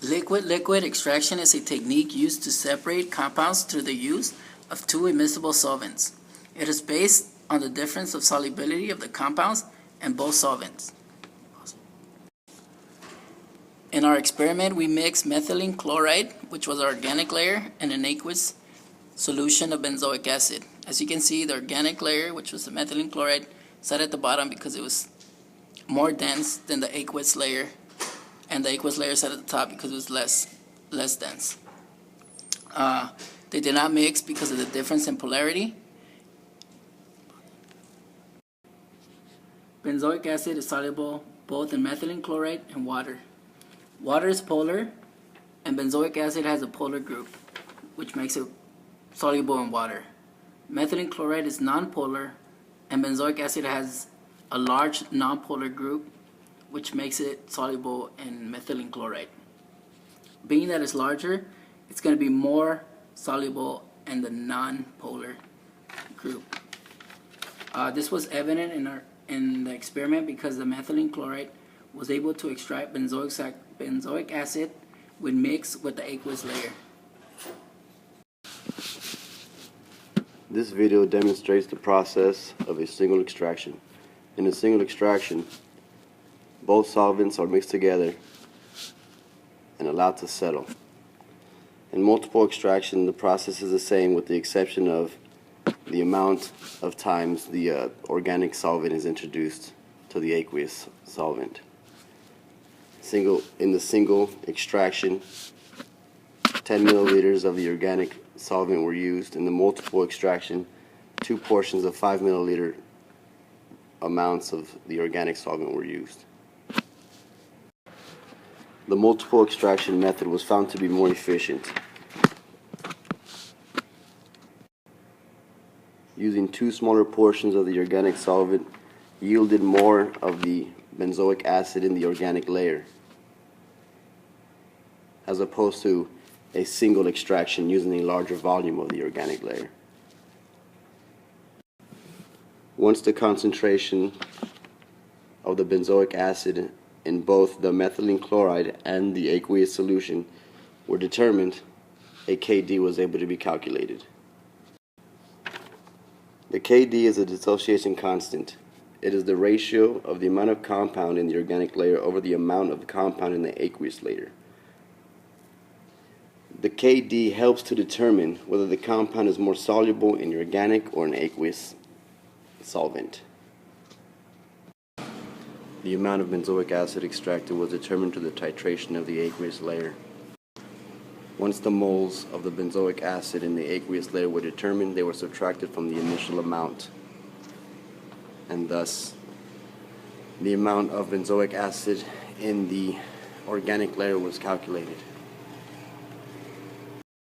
Liquid-liquid extraction is a technique used to separate compounds through the use of two immiscible solvents. It is based on the difference of solubility of the compounds in both solvents. In our experiment, we mixed methylene chloride, which was our organic layer, and an aqueous solution of benzoic acid. As you can see, the organic layer, which was the methylene chloride, sat at the bottom because it was more dense than the aqueous layer, and the aqueous layer sat at the top because it was less dense. They did not mix because of the difference in polarity. Benzoic acid is soluble both in methylene chloride and water. Water is polar, and benzoic acid has a polar group, which makes it soluble in water. Methylene chloride is nonpolar, and benzoic acid has a large nonpolar group, which makes it soluble in methylene chloride. Being that it's larger, it's going to be more soluble in the nonpolar group. This was evident in the experiment because the methylene chloride was able to extract benzoic acid when mixed with the aqueous layer. This video demonstrates the process of a single extraction. In a single extraction, both solvents are mixed together and allowed to settle. In multiple extraction, the process is the same with the exception of the amount of times the organic solvent is introduced to the aqueous solvent. In the single extraction, 10 milliliters of the organic solvent were used. In the multiple extraction, 2 portions of 5 milliliter amounts of the organic solvent were used. The multiple extraction method was found to be more efficient. Using 2 smaller portions of the organic solvent yielded more of the benzoic acid in the organic layer, as opposed to a single extraction using a larger volume of the organic layer. Once the concentration of the benzoic acid in both the methylene chloride and the aqueous solution were determined, a KD was able to be calculated. The KD is a dissociation constant. It is the ratio of the amount of compound in the organic layer over the amount of the compound in the aqueous layer. The KD helps to determine whether the compound is more soluble in organic or an aqueous solvent. The amount of benzoic acid extracted was determined through the titration of the aqueous layer. Once the moles of the benzoic acid in the aqueous layer were determined, they were subtracted from the initial amount, and thus the amount of benzoic acid in the organic layer was calculated.